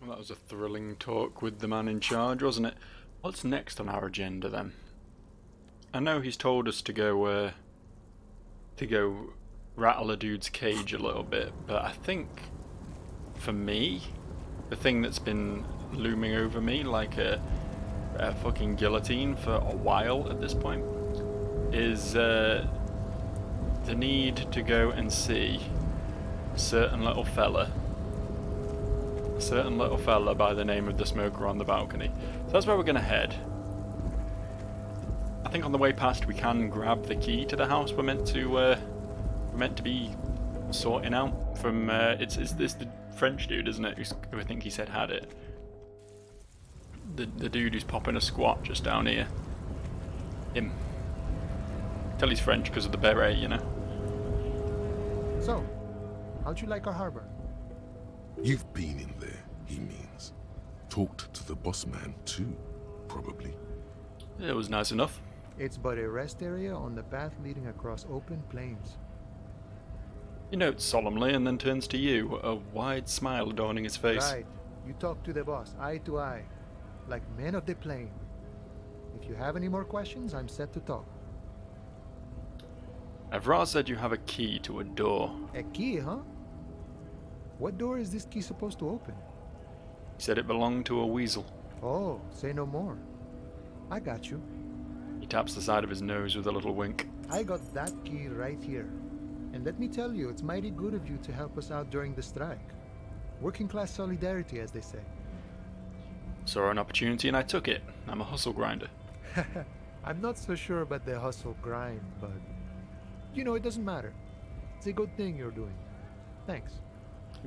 Well, that was a thrilling talk with the man in charge, wasn't it? What's next on our agenda then? I know he's told us to go rattle a dude's cage a little bit, but I think for me, the thing that's been looming over me like a fucking guillotine for a while at this point is the need to go and see a certain little fella by the name of the smoker on the balcony. So that's where we're going to head. I think on the way past we can grab the key to the house we're meant to be sorting out from. It's the French dude, isn't it? Who I think he said had it. The dude who's popping a squat just down here. Him. Tell he's French because of the beret, you know. So, how'd you like our harbor? You've been in there, he means. Talked to the boss man too, probably. It was nice enough. It's but a rest area on the path leading across open plains. He notes solemnly and then turns to you, a wide smile adorning his face. Right. You talk to the boss, eye to eye, like men of the plain. If you have any more questions, I'm set to talk. Evra said you have a key to a door. A key, huh? What door is this key supposed to open? He said it belonged to a weasel. Oh, say no more. I got you. He taps the side of his nose with a little wink. I got that key right here. And let me tell you, it's mighty good of you to help us out during the strike. Working class solidarity, as they say. Saw an opportunity and I took it. I'm a hustle grinder. I'm not so sure about the hustle grind, but... You know, it doesn't matter. It's a good thing you're doing. Thanks.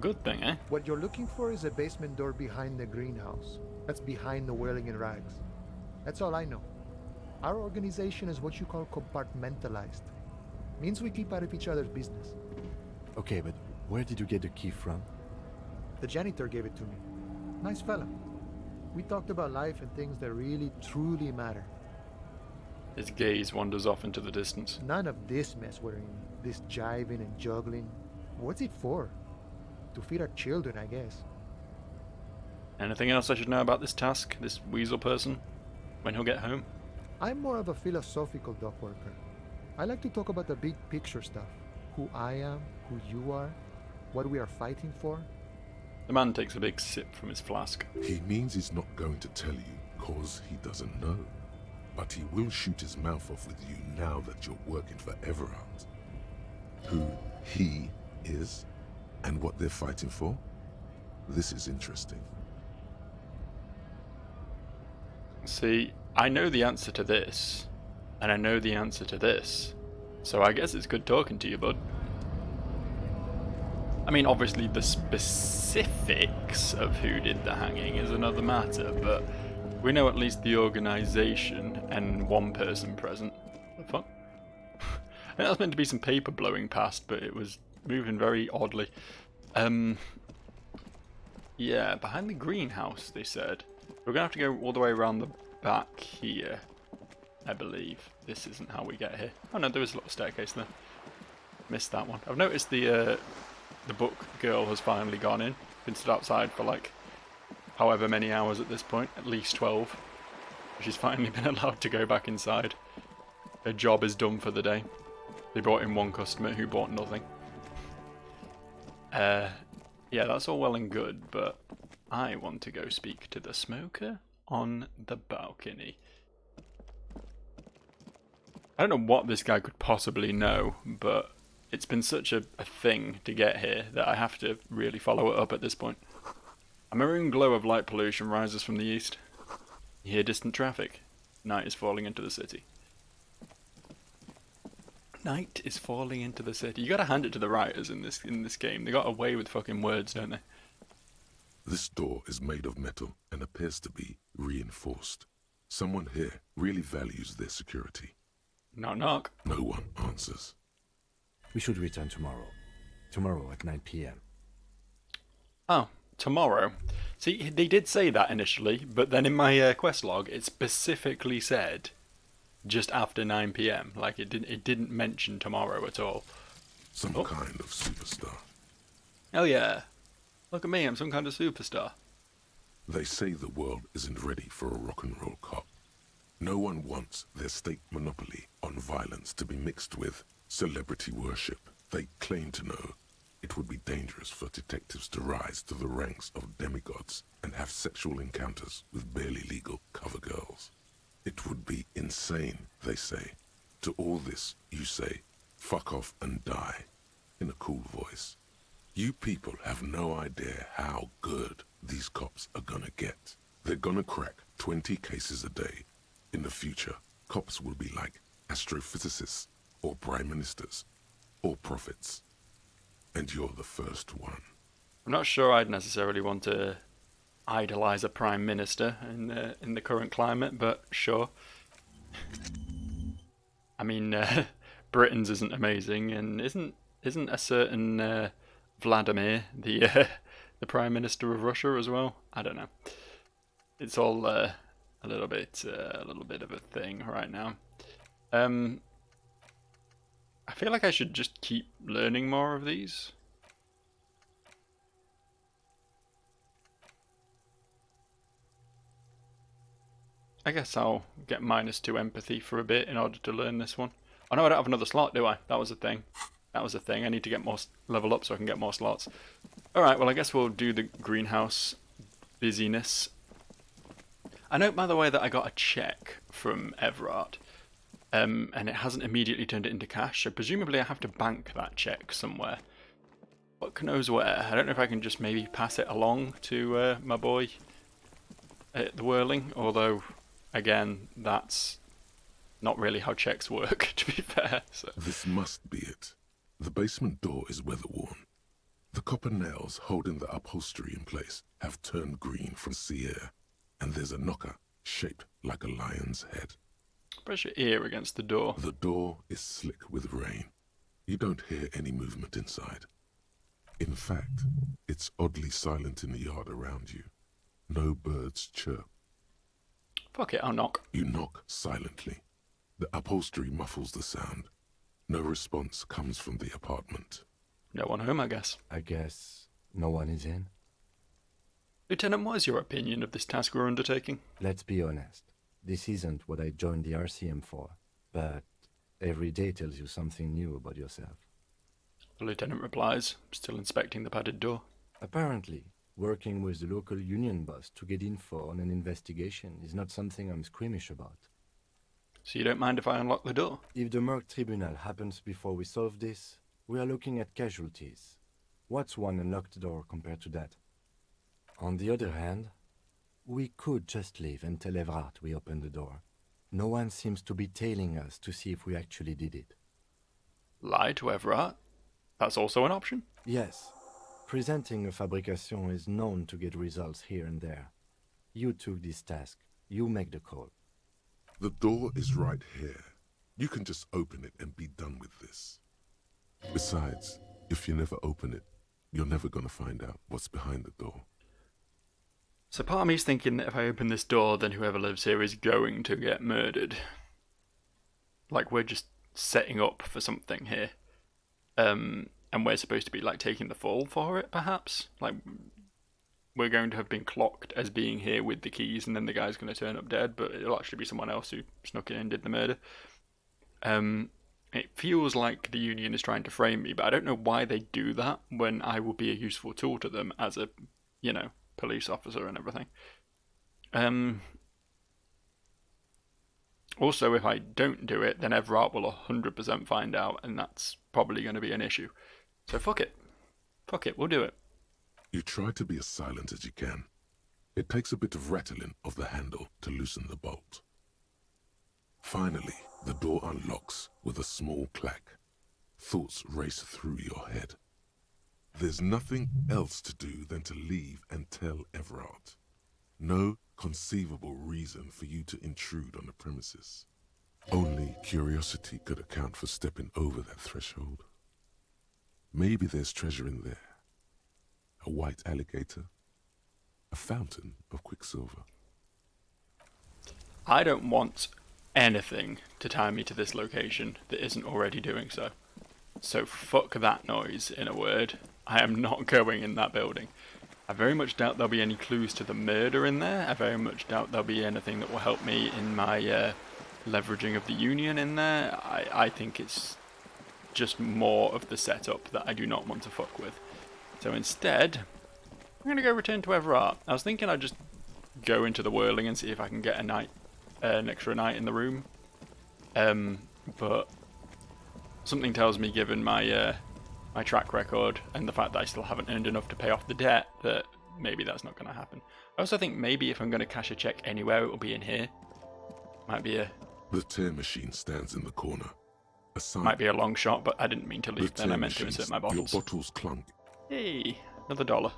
Good thing, eh? What you're looking for is a basement door behind the greenhouse. That's behind the whirling in rags. That's all I know. Our organization is what you call compartmentalized. Means we keep out of each other's business. Okay, but where did you get the key from? The janitor gave it to me. Nice fella. We talked about life and things that really, truly matter. His gaze wanders off into the distance. None of this mess we're in. This jiving and juggling. What's it for? To feed our children, I guess. Anything else I should know about this task, this weasel person? When he'll get home? I'm more of a philosophical dock worker. I like to talk about the big picture stuff. Who I am, who you are, what we are fighting for. The man takes a big sip from his flask. He means he's not going to tell you, cause he doesn't know. But he will shoot his mouth off with you now that you're working for Everard. Who he is, and what they're fighting for. This is interesting. See, I know the answer to this, and I know the answer to this, so I guess it's good talking to you, bud. I mean, obviously the specifics of who did the hanging is another matter, but we know at least the organisation and one person present. What the fuck? I think that was meant to be some paper blowing past, but it was moving very oddly. Yeah, behind the greenhouse, they said. We're going to have to go all the way around the back here, I believe. This isn't how we get here. Oh no, there was a little staircase there. Missed that one. I've noticed the book girl has finally gone in. Been stood outside for like however many hours at this point, at least 12. She's finally been allowed to go back inside. Her job is done for the day. They brought in one customer who bought nothing. Yeah, that's all well and good, but I want to go speak to the smoker on the balcony. I don't know what this guy could possibly know, but it's been such a thing to get here that I have to really follow it up at this point. A maroon glow of light pollution rises from the east. You hear distant traffic. Night is falling into the city. Night is falling into the city. You gotta hand it to the writers in this game. They got away with fucking words, don't they? This door is made of metal and appears to be reinforced. Someone here really values their security. Knock knock. No one answers. We should return tomorrow. Tomorrow at 9 p.m. Oh, tomorrow. See, they did say that initially, but then in my quest log, it specifically said just after 9 p.m. Like it didn't mention tomorrow at all. Some kind of superstar. Hell yeah. Look at me, I'm some kind of superstar. They say the world isn't ready for a rock and roll cop. No one wants their state monopoly on violence to be mixed with celebrity worship. They claim to know it would be dangerous for detectives to rise to the ranks of demigods and have sexual encounters with barely legal cover girls. It would be insane, they say. To all this, you say, fuck off and die, in a cool voice. You people have no idea how good these cops are gonna get. They're gonna crack 20 cases a day. In the future, cops will be like astrophysicists, or prime ministers, or prophets. And you're the first one. I'm not sure I'd necessarily want to idolize a prime minister in the current climate, but sure. I mean, Britain's isn't amazing, and isn't a certain Vladimir the prime minister of Russia as well? I don't know. It's all a little bit of a thing right now. I feel like I should just keep learning more of these. I guess I'll get -2 empathy for a bit in order to learn this one. Oh no, I don't have another slot, do I? That was a thing. That was a thing. I need to get more level up so I can get more slots. Alright, well I guess we'll do the greenhouse busyness. I note, by the way, that I got a check from Everard. And it hasn't immediately turned it into cash, so presumably I have to bank that check somewhere. What knows where? I don't know if I can just maybe pass it along to my boy at the Whirling, although, again, that's not really how checks work, to be fair. So. This must be it. The basement door is weather-worn. The copper nails holding the upholstery in place have turned green from sea air, and there's a knocker shaped like a lion's head. Press your ear against the door. The door is slick with rain. You don't hear any movement inside. In fact, it's oddly silent in the yard around you. No birds chirp. Fuck it, I'll knock. You knock silently. The upholstery muffles the sound. No response comes from the apartment. No one home, I guess. I guess no one is in. Lieutenant, what is your opinion of this task we're undertaking? Let's be honest. This isn't what I joined the RCM for, but every day tells you something new about yourself. The lieutenant replies, still inspecting the padded door. Apparently, working with the local union boss to get info on an investigation is not something I'm squeamish about. So you don't mind if I unlock the door? If the Merc Tribunal happens before we solve this, we are looking at casualties. What's one unlocked door compared to that? On the other hand, we could just leave and tell Everard we opened the door. No one seems to be tailing us to see if we actually did it. Lie to Everard? That's also an option? Yes. Presenting a fabrication is known to get results here and there. You took this task. You make the call. The door is right here. You can just open it and be done with this. Besides, if you never open it, you're never gonna find out what's behind the door. So part of me's thinking that if I open this door, then whoever lives here is going to get murdered. Like, we're just setting up for something here. And we're supposed to be, like, taking the fall for it, perhaps? Like, we're going to have been clocked as being here with the keys, and then the guy's going to turn up dead, but it'll actually be someone else who snuck in and did the murder. It feels like the Union is trying to frame me, but I don't know why they do that when I will be a useful tool to them as a, you know, police officer and everything. Also, if I don't do it, then Everard will 100% find out, and that's probably going to be an issue. So fuck it. Fuck it, we'll do it. You try to be as silent as you can. It takes a bit of rattling of the handle to loosen the bolt. Finally, the door unlocks with a small clack. Thoughts race through your head. There's nothing else to do than to leave and tell Everard. No conceivable reason for you to intrude on the premises. Only curiosity could account for stepping over that threshold. Maybe there's treasure in there. A white alligator. A fountain of quicksilver. I don't want anything to tie me to this location that isn't already doing so. So fuck that noise, in a word. I am not going in that building. I very much doubt there'll be any clues to the murder in there. I very much doubt there'll be anything that will help me in my leveraging of the Union in there. I think it's just more of the setup that I do not want to fuck with. So instead, I'm going to go return to Everard. I was thinking I'd just go into the Whirling and see if I can get an extra night in the room. But something tells me, given my my track record and the fact that I still haven't earned enough to pay off the debt, that maybe that's not going to happen. I also think maybe if I'm going to cash a check anywhere, it will be in here. Might be a... The tear machine stands in the corner. Might be a long shot, but I didn't mean to leave then. I meant to insert my bottles. Your bottles clunk. Hey, another dollar.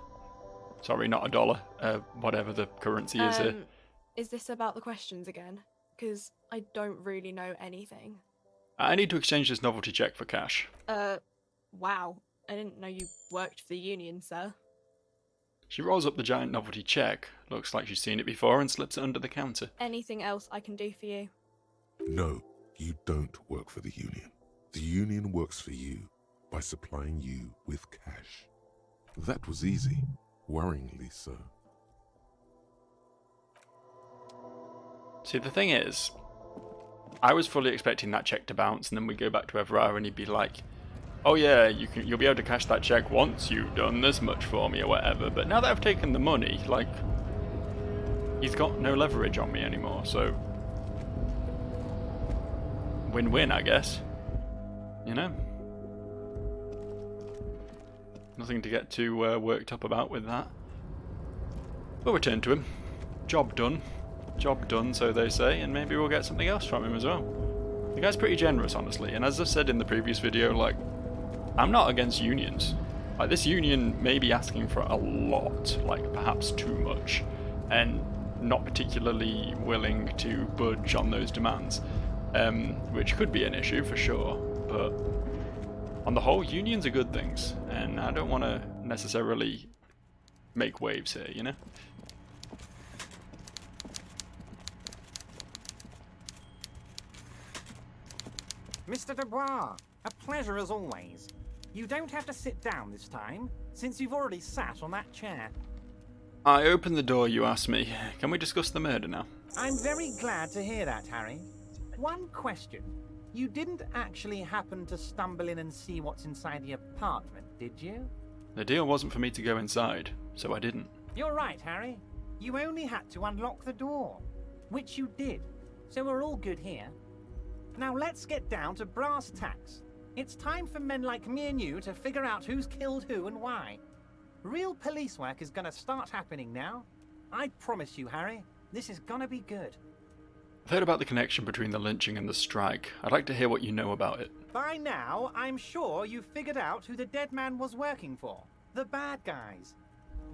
Sorry, not a dollar. Whatever the currency is here. Is this about the questions again? Because I don't really know anything. I need to exchange this novelty check for cash. Wow. I didn't know you worked for the Union, sir. She rolls up the giant novelty check. Looks like she's seen it before and slips it under the counter. Anything else I can do for you? No, you don't work for the Union. The Union works for you by supplying you with cash. That was easy. Worryingly so. See, the thing is, I was fully expecting that check to bounce, and then we go back to Everard and he'd be like, oh yeah, you'll be able to cash that check once you've done this much for me or whatever. But now that I've taken the money, like, he's got no leverage on me anymore, so win-win, I guess. You know? Nothing to get too worked up about with that. We'll return to him. Job done. Job done, so they say, and maybe we'll get something else from him as well. The guy's pretty generous, honestly, and as I said in the previous video, like, I'm not against unions. Like, this union may be asking for a lot, like perhaps too much, and not particularly willing to budge on those demands, which could be an issue for sure, but on the whole, unions are good things, and I don't want to necessarily make waves here, you know? Mr. Dubois, a pleasure as always. You don't have to sit down this time, since you've already sat on that chair. I opened the door you asked me. Can we discuss the murder now? I'm very glad to hear that, Harry. One question. You didn't actually happen to stumble in and see what's inside the apartment, did you? The deal wasn't for me to go inside, so I didn't. You're right, Harry. You only had to unlock the door, which you did, so we're all good here. Now let's get down to brass tacks. It's time for men like me and you to figure out who's killed who and why. Real police work is gonna start happening now. I promise you, Harry, this is gonna be good. I've heard about the connection between the lynching and the strike. I'd like to hear what you know about it. By now, I'm sure you've figured out who the dead man was working for. The bad guys.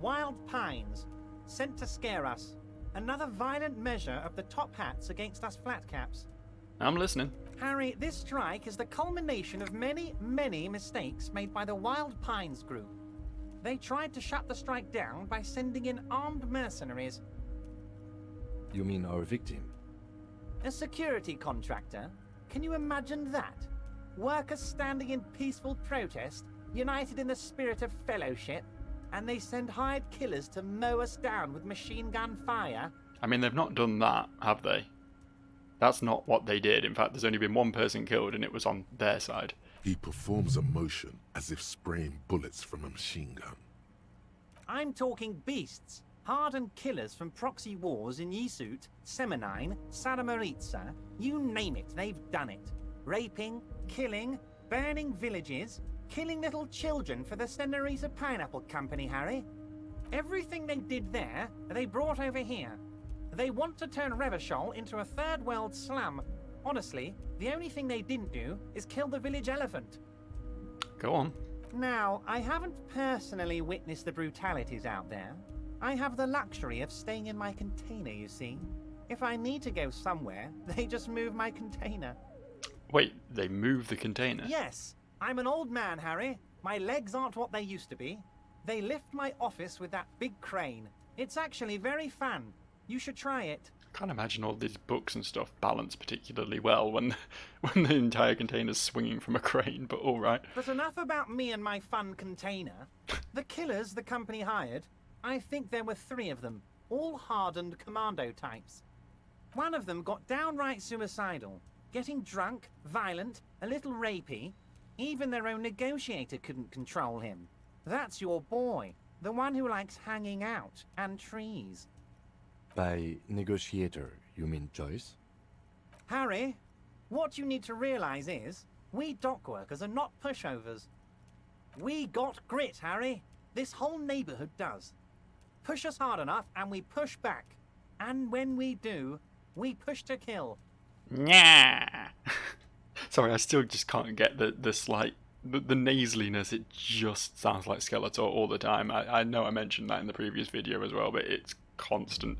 Wild Pines. Sent to scare us. Another violent measure of the top hats against us flatcaps. I'm listening. Harry, this strike is the culmination of many, many mistakes made by the Wild Pines group. They tried to shut the strike down by sending in armed mercenaries. You mean our victim? A security contractor? Can you imagine that? Workers standing in peaceful protest, united in the spirit of fellowship, and they send hired killers to mow us down with machine gun fire? I mean, they've not done that, have they? That's not what they did. In fact, there's only been one person killed, and it was on their side. He performs a motion as if spraying bullets from a machine gun. I'm talking beasts. Hardened killers from proxy wars in Yisut, Semenine, Saramaritsa, you name it, they've done it. Raping, killing, burning villages, killing little children for the Senorita Pineapple Company, Harry. Everything they did there, they brought over here. They want to turn Revachol into a third world slum. Honestly, the only thing they didn't do is kill the village elephant. Go on. Now, I haven't personally witnessed the brutalities out there. I have the luxury of staying in my container, you see. If I need to go somewhere, they just move my container. Wait, they move the container? Yes. I'm an old man, Harry. My legs aren't what they used to be. They lift my office with that big crane. It's actually very fun. You should try it. I can't imagine all these books and stuff balance particularly well when the entire container's swinging from a crane, but alright. But enough about me and my fun container. The killers the company hired, I think there were 3 of them, all hardened commando types. One of them got downright suicidal, getting drunk, violent, a little rapey. Even their own negotiator couldn't control him. That's your boy, the one who likes hanging out and trees. By negotiator, you mean Joyce? Harry, what you need to realize is, we dock workers are not pushovers. We got grit, Harry. This whole neighborhood does. Push us hard enough and we push back. And when we do, we push to kill. Yeah. Sorry, I still just can't get the slight the nasaliness. It just sounds like Skeletor all the time. I know I mentioned that in the previous video as well, but it's constant.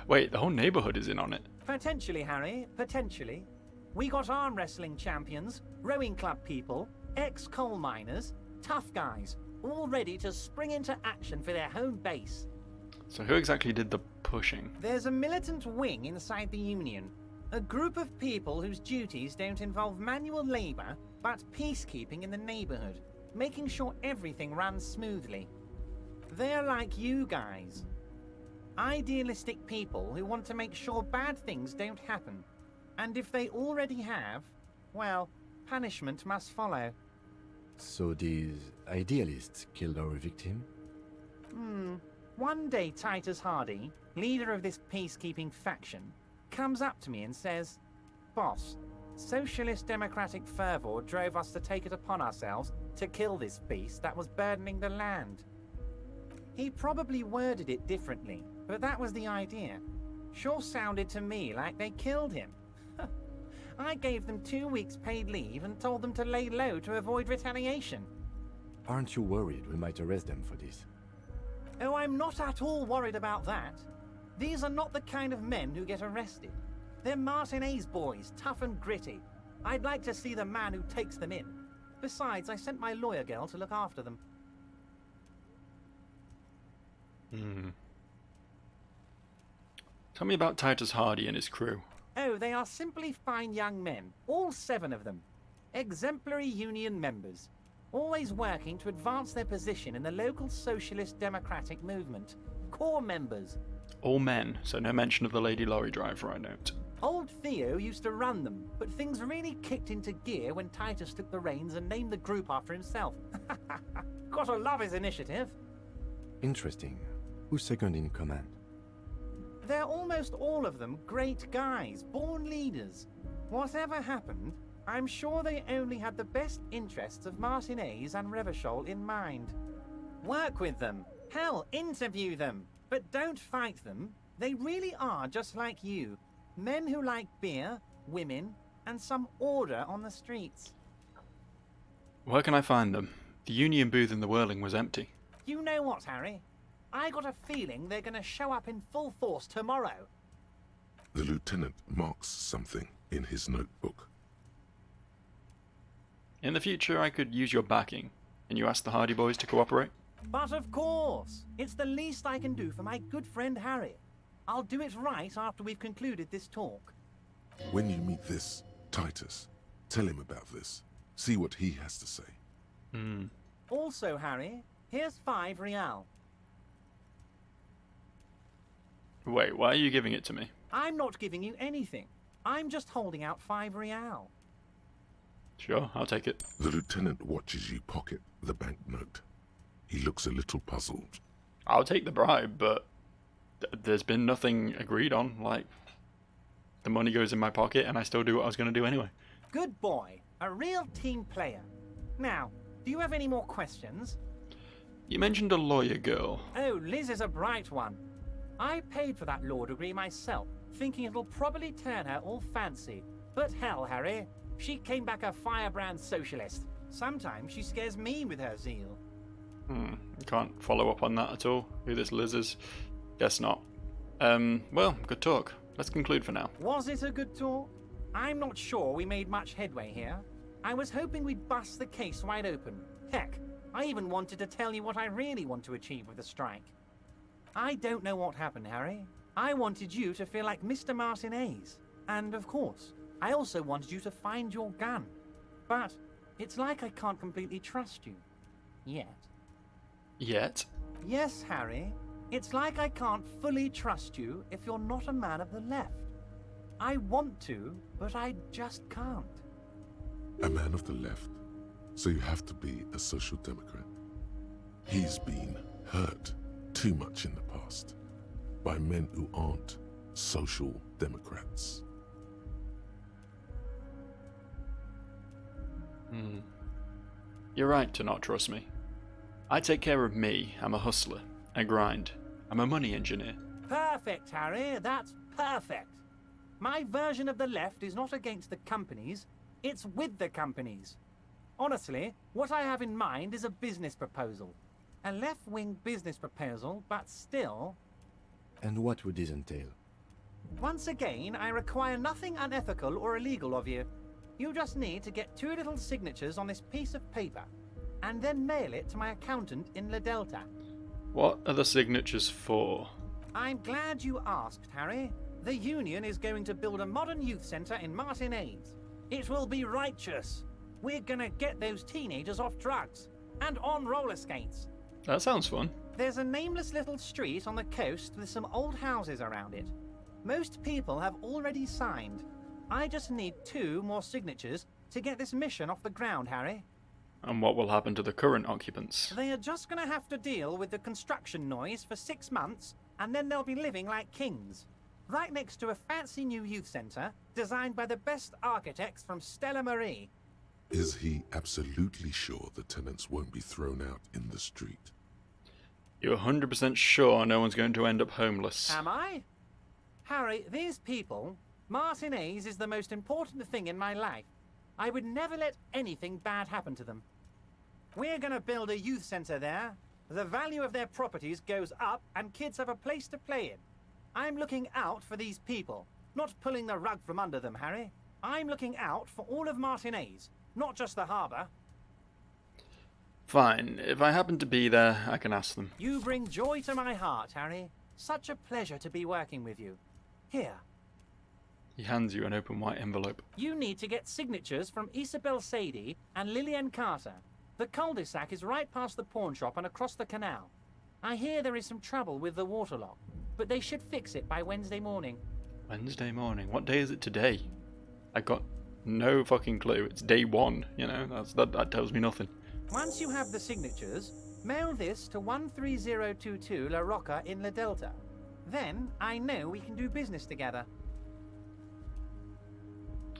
Wait, the whole neighborhood is in on it. Potentially, Harry, potentially. We got arm wrestling champions, rowing club people, ex-coal miners, tough guys, all ready to spring into action for their home base. So who exactly did the pushing? There's a militant wing inside the Union. A group of people whose duties don't involve manual labor, but peacekeeping in the neighborhood, making sure everything runs smoothly. They're like you guys. Idealistic people who want to make sure bad things don't happen. And if they already have, well, punishment must follow. So these idealists killed our victim? One day Titus Hardy, leader of this peacekeeping faction, comes up to me and says, "Boss, socialist democratic fervor drove us to take it upon ourselves to kill this beast that was burdening the land." He probably worded it differently, but that was the idea. Sure sounded to me like they killed him. I gave them 2 weeks paid leave and told them to lay low to avoid retaliation. Aren't you worried we might arrest them for this? Oh, I'm not at all worried about that. These are not the kind of men who get arrested. They're Martinez boys, tough and gritty. I'd like to see the man who takes them in. Besides, I sent my lawyer girl to look after them. Tell me about Titus Hardy and his crew. Oh, they are simply fine young men, all 7 of them. Exemplary union members, always working to advance their position in the local socialist democratic movement. Core members. All men, so no mention of the lady lorry driver, I note. Old Theo used to run them, but things really kicked into gear when Titus took the reins and named the group after himself. Gotta love his initiative. Interesting. Who's second in command? They're almost all of them great guys, born leaders. Whatever happened, I'm sure they only had the best interests of Martinez and Revachol in mind. Work with them. Hell, interview them. But don't fight them. They really are just like you. Men who like beer, women, and some order on the streets. Where can I find them? The Union booth in the Whirling was empty. You know what, Harry? I got a feeling they're gonna show up in full force tomorrow. The lieutenant marks something in his notebook. In the future, I could use your backing. Can you ask the Hardy Boys to cooperate? But of course, it's the least I can do for my good friend Harry. I'll do it right after we've concluded this talk. When you meet this Titus, tell him about this. See what he has to say. Also, Harry, here's 5 real. Wait, why are you giving it to me? I'm not giving you anything. I'm just holding out 5 real. Sure, I'll take it. The lieutenant watches you pocket the banknote. He looks a little puzzled. I'll take the bribe, but there's been nothing agreed on. Like, the money goes in my pocket and I still do what I was going to do anyway. Good boy. A real team player. Now, do you have any more questions? You mentioned a lawyer girl. Oh, Liz is a bright one. I paid for that law degree myself, thinking it'll probably turn her all fancy. But hell, Harry, she came back a firebrand socialist. Sometimes she scares me with her zeal. Can't follow up on that at all. Who this Liz is? Guess not. Well, good talk. Let's conclude for now. Was it a good talk? I'm not sure we made much headway here. I was hoping we'd bust the case wide open. Heck, I even wanted to tell you what I really want to achieve with the strike. I don't know what happened, Harry. I wanted you to feel like Mr. Martinez. And of course, I also wanted you to find your gun. But it's like I can't completely trust you. Yet. Yet? Yes, Harry. It's like I can't fully trust you if you're not a man of the left. I want to, but I just can't. A man of the left, so you have to be a social democrat. He's been hurt too much in the past by men who aren't social democrats. You're right to not trust me. I take care of me. I'm a hustler. I grind. I'm a money engineer. Perfect, Harry. That's perfect. My version of the left is not against the companies, it's with the companies. Honestly, what I have in mind is a business proposal. A left-wing business proposal, but still... And what would this entail? Once again, I require nothing unethical or illegal of you. You just need to get 2 little signatures on this piece of paper, and then mail it to my accountant in La Delta. What are the signatures for? I'm glad you asked, Harry. The Union is going to build a modern youth centre in Martinez. It will be righteous. We're gonna get those teenagers off drugs and on roller skates. That sounds fun. There's a nameless little street on the coast with some old houses around it. Most people have already signed. I just need 2 more signatures to get this mission off the ground, Harry. And what will happen to the current occupants? They are just gonna have to deal with the construction noise for 6 months, and then they'll be living like kings. Right next to a fancy new youth centre, designed by the best architects from Stella Marie. Is he absolutely sure the tenants won't be thrown out in the street? You're 100% sure no one's going to end up homeless? Am I? Harry, these people... Martinez is the most important thing in my life. I would never let anything bad happen to them. We're gonna build a youth centre there. The value of their properties goes up and kids have a place to play in. I'm looking out for these people, not pulling the rug from under them, Harry. I'm looking out for all of Martinez, not just the harbour. Fine. If I happen to be there, I can ask them. You bring joy to my heart, Harry. Such a pleasure to be working with you. Here. He hands you an open white envelope. You need to get signatures from Isabel Sadie and Lillian Carter. The cul-de-sac is right past the pawn shop and across the canal. I hear there is some trouble with the water lock, but they should fix it by Wednesday morning. Wednesday morning? What day is it today? I got no fucking clue. It's day 1, you know? That tells me nothing. Once you have the signatures, mail this to 13022 La Rocca in La Delta. Then I know we can do business together.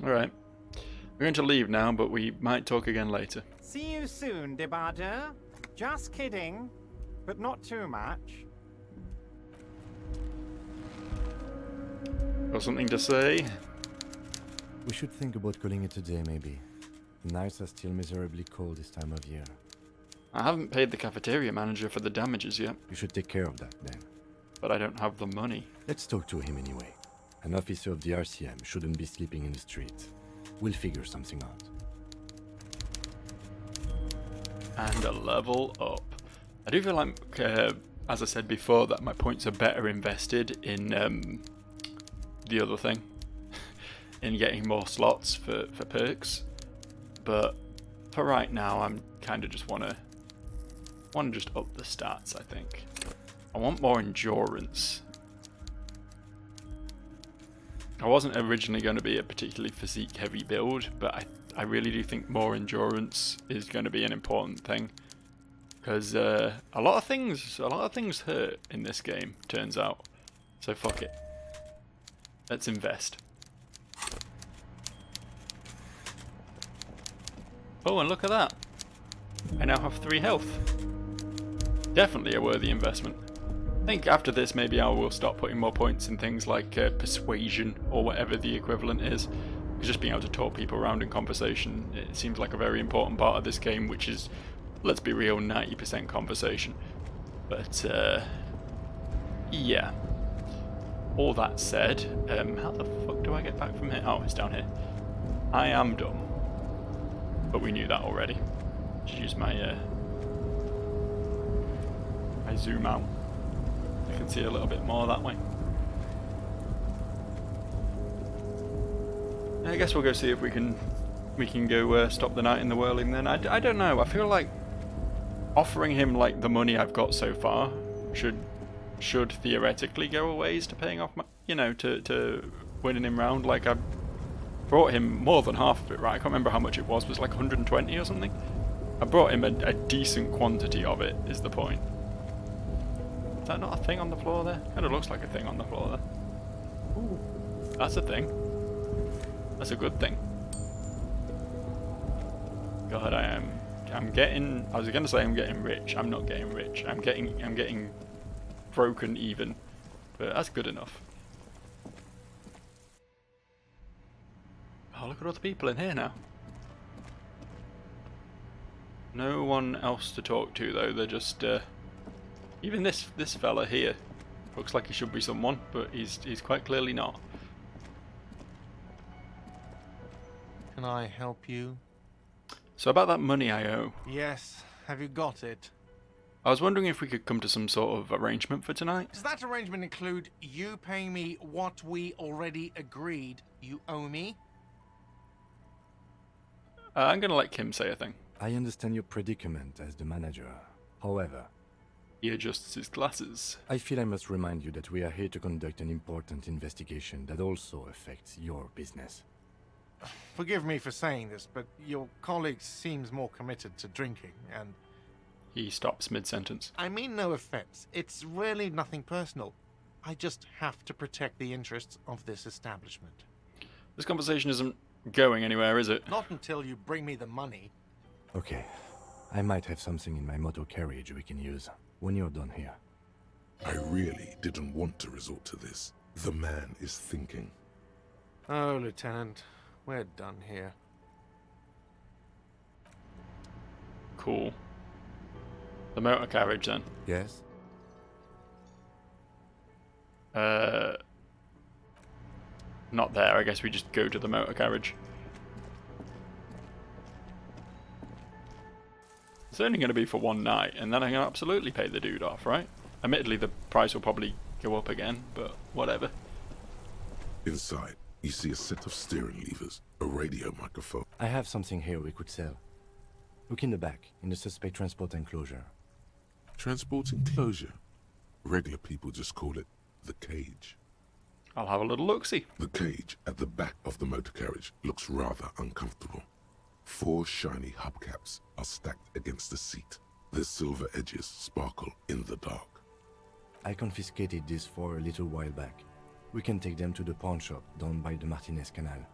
Alright. We're going to leave now, but we might talk again later. See you soon, Debardeur. Just kidding, but not too much. Got something to say? We should think about calling it a day, maybe. The nights are still miserably cold this time of year. I haven't paid the cafeteria manager for the damages yet, You should take care of that, then. but I don't have the money. Let's talk to him anyway. An officer of the RCM shouldn't be sleeping in the street. We'll figure something out. And a level up. I do feel like, as I said before, that my points are better invested in the other thing. In getting more slots for perks. But for right now, I'm kind of just want to just up the stats, I think. I want more endurance. I wasn't originally going to be a particularly physique heavy build, but I really do think more endurance is going to be an important thing. Because a lot of things hurt in this game, turns out. So fuck it. Let's invest. Oh, and look at that. I now have 3 health. Definitely a worthy investment. I think after this maybe I will start putting more points in things like persuasion or whatever the equivalent is. Just being able to talk people around in conversation, it seems like a very important part of this game, which is, let's be real, 90% conversation. But yeah. All that said, how the fuck do I get back from here? Oh, it's down here. I am dumb. But we knew that already. Just use my my zoom out. I can see a little bit more that way. I guess we'll go see if we can go stop the night in the whirling then. I don't know. I feel like offering him like the money I've got so far should theoretically go a ways to paying off my, to winning him round. Like, I brought him more than half of it, right? I can't remember how much it was. Was it like 120 or something? I brought him a decent quantity of it, is the point. Is that not a thing on the floor there? Kind of looks like a thing on the floor there. Ooh, that's a thing. That's a good thing. God, I'm getting. I was gonna say I'm getting rich. I'm not getting rich. I'm getting broken even, but that's good enough. Oh, look at all the people in here now. No one else to talk to though. They're just even this fella here looks like he should be someone, but he's quite clearly not. Can I help you? So about that money I owe, Yes. Have you got it? I was wondering if we could come to some sort of arrangement for tonight. Does that arrangement include you paying me what we already agreed you owe me? I'm gonna let Kim say a thing. I understand your predicament as the manager. However, He adjusts his glasses. I feel I must remind you that we are here to conduct an important investigation that also affects your business. Forgive me for saying this, but your colleague seems more committed to drinking, and He stops mid-sentence. I mean no offense. It's really nothing personal. I just have to protect the interests of this establishment. This conversation isn't going anywhere, is it? Not until you bring me the money. Okay, I might have something in my motor carriage we can use when you're done here. I really didn't want to resort to this. The man is thinking. Oh, Lieutenant, we're done here. Cool. The motor carriage then. Yes? Not there. I guess we just go to the motor carriage. It's only going to be for one night, and then I can absolutely pay the dude off, right? Admittedly, the price will probably go up again, but whatever. Inside, you see a set of steering levers, a radio microphone. I have something here we could sell. Look in the back, in the suspect transport enclosure. Transport enclosure. Regular people just call it the cage. I'll have a little look-see. The cage at the back of the motor carriage looks rather uncomfortable. 4 shiny hubcaps are stacked against the seat. Their silver edges sparkle in the dark. I confiscated these 4 a little while back. We can take them to the pawn shop down by the Martinez Canal.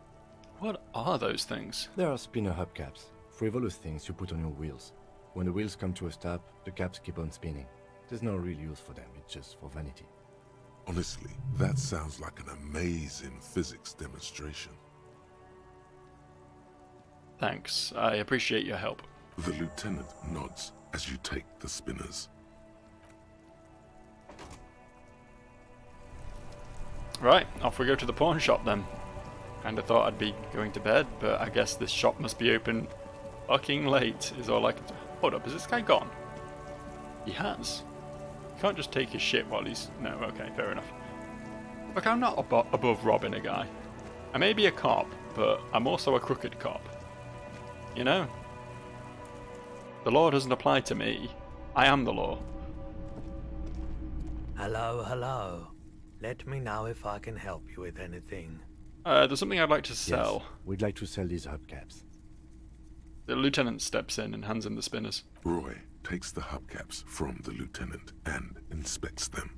What are those things? There are spinner hubcaps, frivolous things you put on your wheels. When the wheels come to a stop, the caps keep on spinning. There's no real use for them, it's just for vanity. Honestly, that sounds like an amazing physics demonstration. Thanks. I appreciate your help. The lieutenant nods as you take the spinners. Right, off we go to the pawn shop then. Kinda thought I'd be going to bed, but I guess this shop must be open fucking late, is all I can... Hold up, is this guy gone? He has. You can't just take his shit while he's... No, okay, fair enough. Look, I'm not above robbing a guy. I may be a cop, but I'm also a crooked cop. You know? The law doesn't apply to me. I am the law. Hello, hello. Let me know if I can help you with anything. There's something I'd like to sell. Yes, we'd like to sell these hubcaps. The lieutenant steps in and hands him the spinners. Roy takes the hubcaps from the lieutenant and inspects them.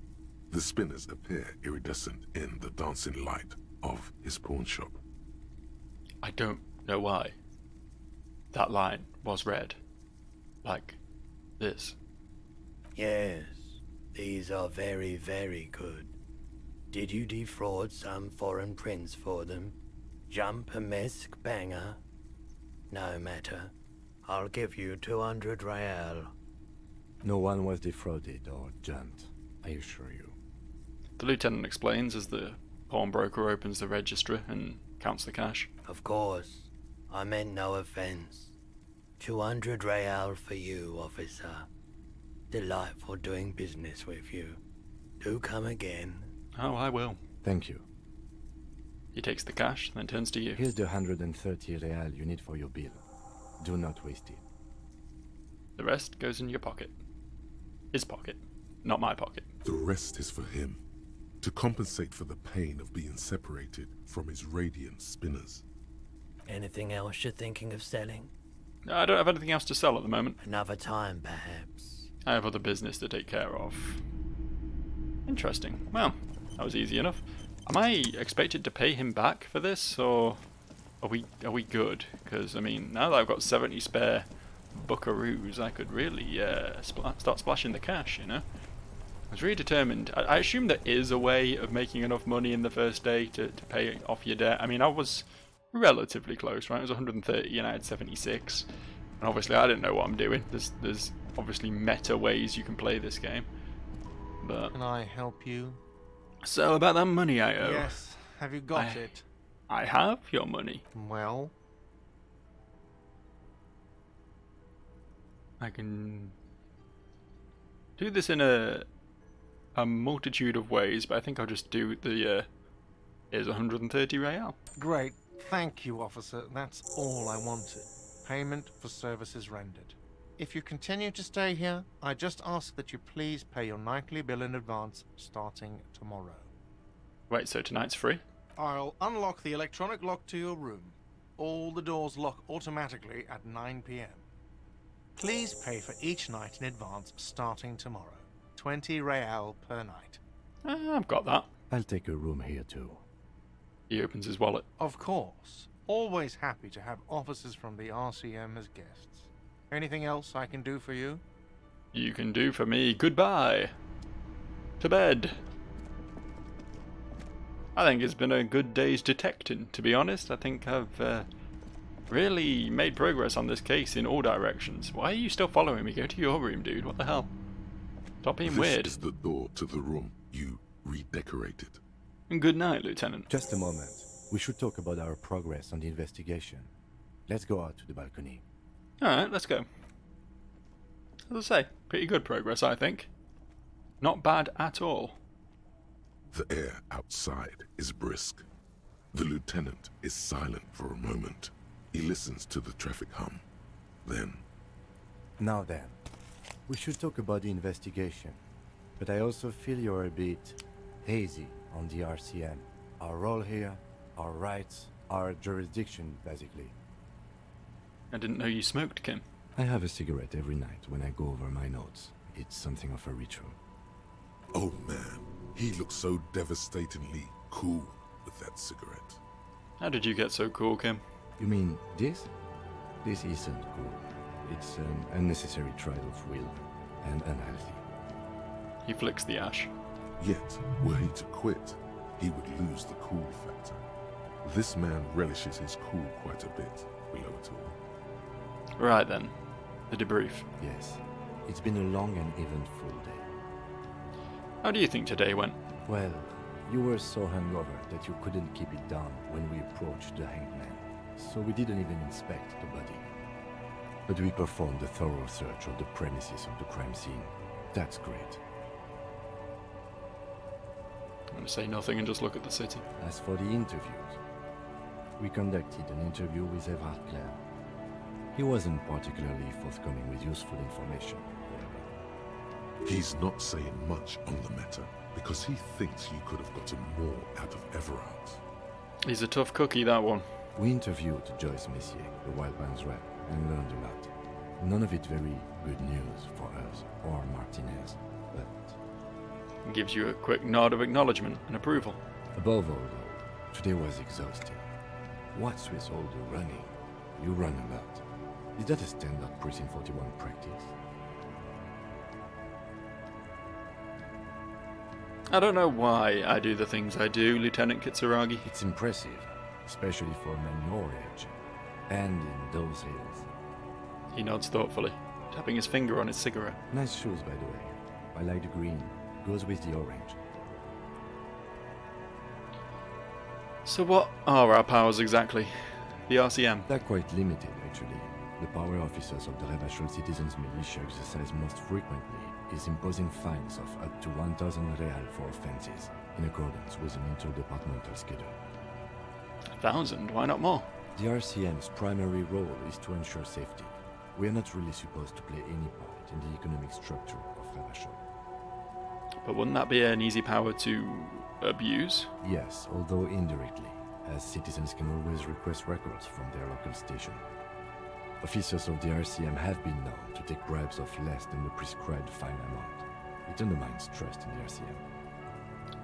The spinners appear iridescent in the dancing light of his pawn shop. I don't know why. That line was red. Like this. Yes, these are very, very good. Did you defraud some foreign prince for them? Jump a mesk banger? No matter. I'll give you 200 real. No one was defrauded or jumped, I assure you. The lieutenant explains as the pawnbroker opens the register and counts the cash. Of course. I meant no offense. 200 real for you, officer. Delightful doing business with you. Do come again. Oh, I will. Thank you. He takes the cash, then turns to you. Here's the 130 real you need for your bill. Do not waste it. The rest goes in your pocket. His pocket, not my pocket. The rest is for him, to compensate for the pain of being separated from his radiant spinners. Anything else you're thinking of selling? I don't have anything else to sell at the moment. Another time, perhaps. I have other business to take care of. Interesting. Well, that was easy enough. Am I expected to pay him back for this, or are we good? Because, I mean, now that I've got 70 spare buckaroos, I could really start splashing the cash, you know? I was really determined. I assume there is a way of making enough money in the first day to pay off your debt. I mean, I was relatively close, right? It was 130 and I had 76. And obviously I didn't know what I'm doing. There's obviously meta ways you can play this game. But Can I help you? so about that money I owe. Yes. Have you got it? I have your money. Well, I can do this in a multitude of ways, but I think I'll just do the here's 130 real. great. Thank you, officer. That's all I wanted. Payment for services rendered. If you continue to stay here, I just ask that you please pay your nightly bill in advance starting tomorrow. Wait, so tonight's free? I'll unlock the electronic lock to your room. All the doors lock automatically at 9 p.m. Please pay for each night in advance starting tomorrow. 20 real per night. I've got that. I'll take a room here too. He opens his wallet. Of course. Always happy to have officers from the RCM as guests. Anything else I can do for you? You can do for me. Goodbye. To bed. I think it's been a good day's detecting, to be honest. I think I've really made progress on this case in all directions. Why are you still following me? Go to your room, dude. What the hell? Stop being weird. This is the door to the room you redecorated. And good night, Lieutenant. Just a moment. We should talk about our progress on the investigation. Let's go out to the balcony. Alright, let's go. As I say, pretty good progress, I think. Not bad at all. The air outside is brisk. The lieutenant is silent for a moment. He listens to the traffic hum. Then, Now then, we should talk about the investigation. But I also feel you're a bit hazy on the RCM. Our role here, our rights, our jurisdiction, basically. I didn't know you smoked, Kim. I have a cigarette every night when I go over my notes. It's something of a ritual. oh man, he looks so devastatingly cool with that cigarette. How did you get so cool, Kim? You mean this? This isn't cool. It's an unnecessary trial of will and unhealthy. He flicks the ash. Yet, were he to quit, he would lose the cool factor. This man relishes his cool quite a bit, below it all. Right then, the debrief. Yes, it's been a long and eventful day. How do you think today went? Well, you were so hungover that you couldn't keep it down when we approached the hanged man, so we didn't even inspect the body. But we performed a thorough search of the premises of the crime scene. That's great. I'm going to say nothing and just look at the city. As for the interviews, we conducted an interview with Everard Clare. He wasn't particularly forthcoming with useful information, however. He's not saying much on the matter, because he thinks you could have gotten more out of Everard. He's a tough cookie, that one. We interviewed Joyce Messier, the Wild Man's rep, and learned a lot. None of it very good news for us or Martinez, but Gives you a quick nod of acknowledgement and approval. above all, though, today was exhausting. What's with all the running? You run a lot. Is that a standard Precinct 41 practice? I don't know why I do the things I do, Lieutenant Kitsuragi. It's impressive, especially for a man your age, and in those hills. He nods thoughtfully, tapping his finger on his cigarette. Nice shoes, by the way. I like the green. Goes with the orange. So what are our powers exactly? The RCM. They're quite limited, actually. The power officers of the Rebachol Citizens Militia exercise most frequently is imposing fines of up to 1,000 real for offences, in accordance with an interdepartmental schedule. 1,000? Why not more? The RCM's primary role is to ensure safety. We are not really supposed to play any part in the economic structure of Ravachol. But wouldn't that be an easy power to abuse? Yes, although indirectly, as citizens can always request records from their local station. Officers of the RCM have been known to take bribes of less than the prescribed fine amount. It undermines trust in the RCM.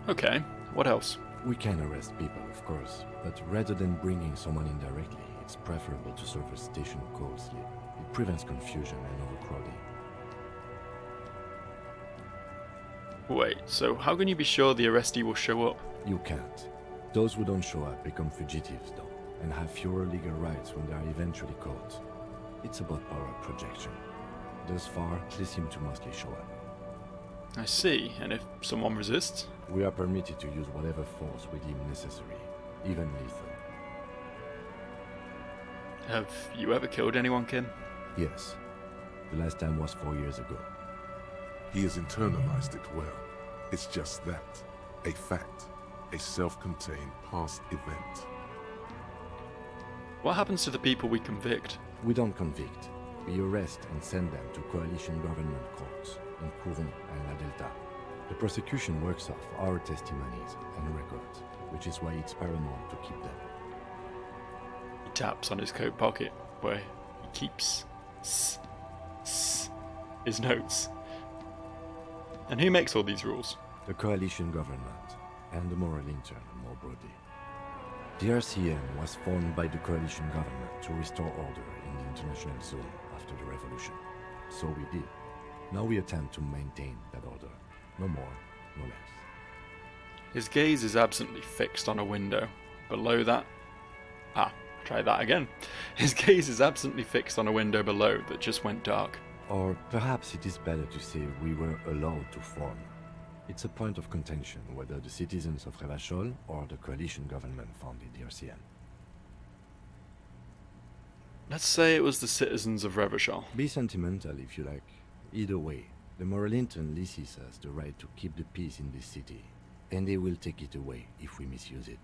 Okay, what else? We can arrest people, of course, but rather than bringing someone in directly, it's preferable to serve a station call slip. It prevents confusion and overcrowding. Wait, so how can you be sure the arrestee will show up? You can't. Those who don't show up become fugitives, though, and have fewer legal rights when they are eventually caught. It's about power projection. Thus far, they seem to mostly show up. I see, and if someone resists? We are permitted to use whatever force we deem necessary, even lethal. Have you ever killed anyone, Kim? Yes. The last time was 4 years ago. He has internalized it well. It's just that. A fact. A self-contained past event. What happens to the people we convict? We don't convict. We arrest and send them to coalition government courts in Courron and La Delta. The prosecution works off our testimonies and records, which is why it's paramount to keep them. He taps on his coat pocket, where he keeps his notes. And who makes all these rules? The coalition government and the moral intern, more broadly. The RCM was formed by the coalition government to restore order in the international zone after the revolution. So we did. Now we attempt to maintain that order. No more, no less. His gaze is absently fixed on a window. Below that... try that again. His gaze is absently fixed on a window below that just went dark. Or perhaps it is better to say we were allowed to form. It's a point of contention whether the citizens of Ravachol or the coalition government founded the RCM. Let's say it was the citizens of Revachol. Be sentimental if you like. Either way, the moral intern leases us the right to keep the peace in this city, and they will take it away if we misuse it.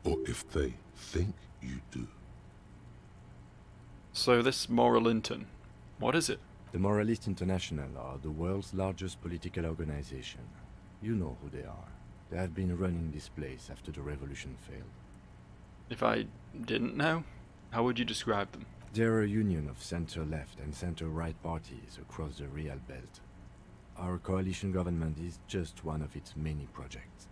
Or if they think you do. So this moral intern, what is it? The Moralist International are the world's largest political organization. You know who they are. They have been running this place after the revolution failed. If I didn't know, how would you describe them? They're a union of center-left and center-right parties across the Real Belt. Our coalition government is just one of its many projects.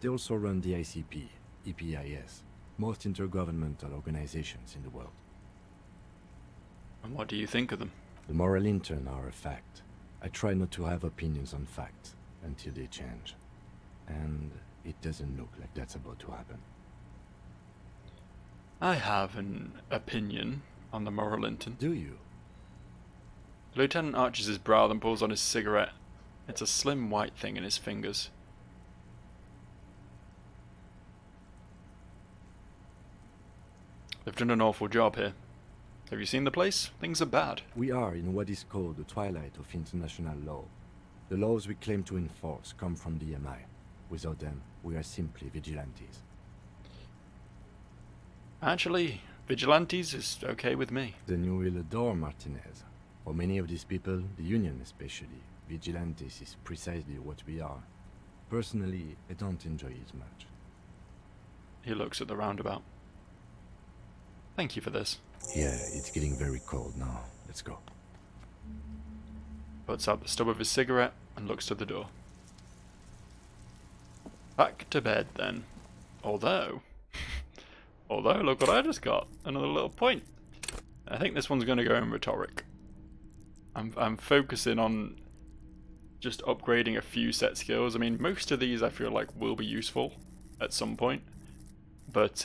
They also run the ICP, EPIS, most intergovernmental organizations in the world. And what do you think of them? The moral intern are a fact. I try not to have opinions on facts until they change. And it doesn't look like that's about to happen. I have an opinion on the moral intern. Do you? The lieutenant arches his brow, then pulls on his cigarette. It's a slim white thing in his fingers. They've done an awful job here. Have you seen the place? Things are bad. We are in what is called the twilight of international law. The laws we claim to enforce come from the MI. Without them, we are simply vigilantes. Actually, vigilantes is okay with me. Then you will adore Martinez. For many of these people, the Union especially, vigilantes is precisely what we are. Personally, I don't enjoy it much. He looks at the roundabout. Thank you for this. Yeah, it's getting very cold now. Let's go. Puts out the stub of his cigarette and looks to the door. Back to bed then. Although, look what I just got. Another little point. I think this one's going to go in rhetoric. I'm focusing on just upgrading a few set skills. I mean, most of these I feel like will be useful at some point. But,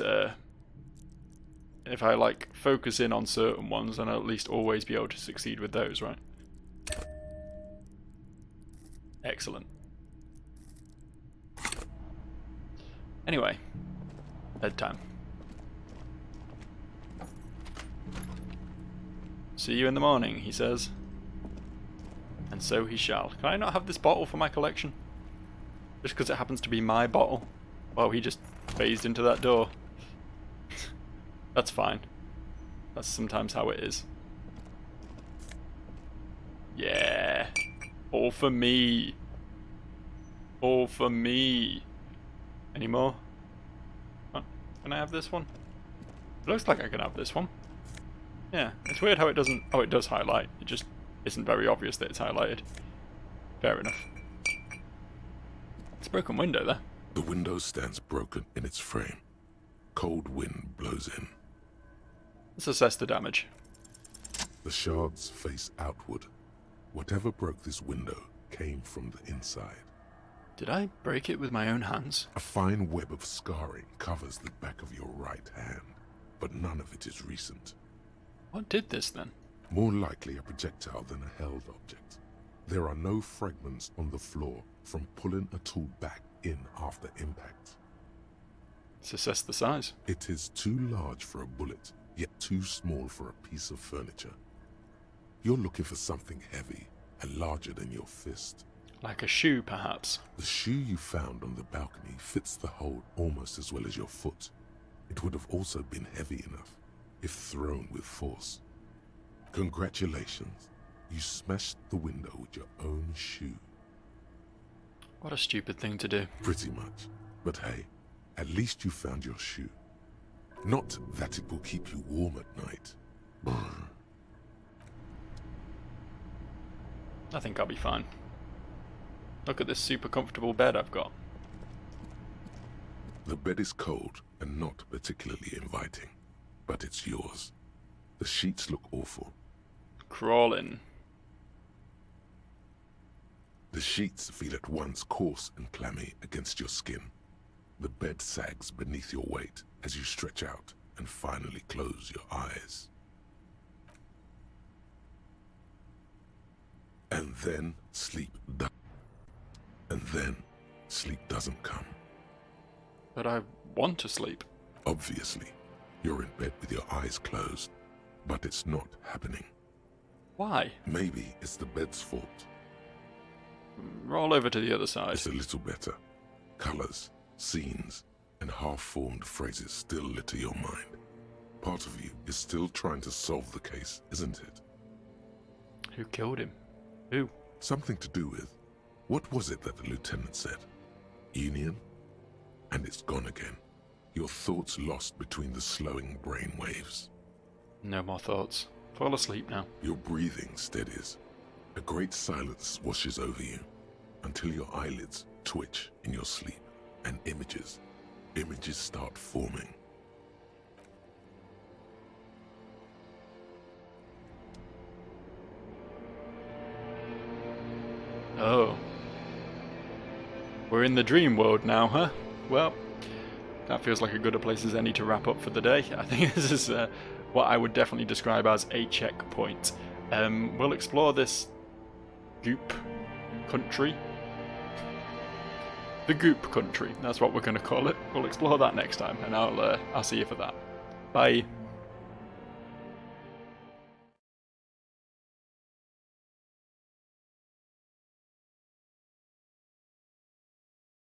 if I like focus in on certain ones, then I'll at least always be able to succeed with those, right? Excellent. Anyway, bedtime. See you in the morning, he says. And so he shall. Can I not have this bottle for my collection? Just because it happens to be my bottle? Well, he just phased into that door. That's fine. That's sometimes how it is. Yeah. All for me. All for me. Any more? Oh, can I have this one? It looks like I can have this one. Yeah, it's weird how it doesn't... Oh, it does highlight. It just isn't very obvious that it's highlighted. Fair enough. It's a broken window there. The window stands broken in its frame. Cold wind blows in. Let's assess the damage. The shards face outward. Whatever broke this window came from the inside. Did I break it with my own hands? A fine web of scarring covers the back of your right hand, but none of it is recent. What did this then? More likely a projectile than a held object. There are no fragments on the floor from pulling a tool back in after impact. Let's assess the size. It is too large for a bullet, yet too small for a piece of furniture. You're looking for something heavy and larger than your fist. Like a shoe, perhaps. The shoe you found on the balcony fits the hold almost as well as your foot. It would have also been heavy enough if thrown with force. Congratulations. You smashed the window with your own shoe. What a stupid thing to do. Pretty much. But hey, at least you found your shoe. Not that it will keep you warm at night. I think I'll be fine. Look at this super comfortable bed I've got. The bed is cold and not particularly inviting, but it's yours. The sheets look awful. Crawling. The sheets feel at once coarse and clammy against your skin. The bed sags beneath your weight as you stretch out and finally close your eyes. And then sleep doesn't come. But I want to sleep. Obviously, you're in bed with your eyes closed, but it's not happening. Why? Maybe it's the bed's fault. Roll over to the other side. It's a little better. Colors, scenes, and half-formed phrases still litter your mind. Part of you is still trying to solve the case, isn't it? Who killed him? Who? Something to do with... What was it that the lieutenant said? Union? And it's gone again. Your thoughts lost between the slowing brain waves. No more thoughts. Fall asleep now. Your breathing steadies. A great silence washes over you until your eyelids twitch in your sleep and images start forming. Oh. We're in the dream world now, huh? Well, that feels like a good a place as any to wrap up for the day. I think this is what I would definitely describe as a checkpoint. We'll explore this goop country. The goop country, that's what we're going to call it. We'll explore that next time, and I'll see you for that. Bye.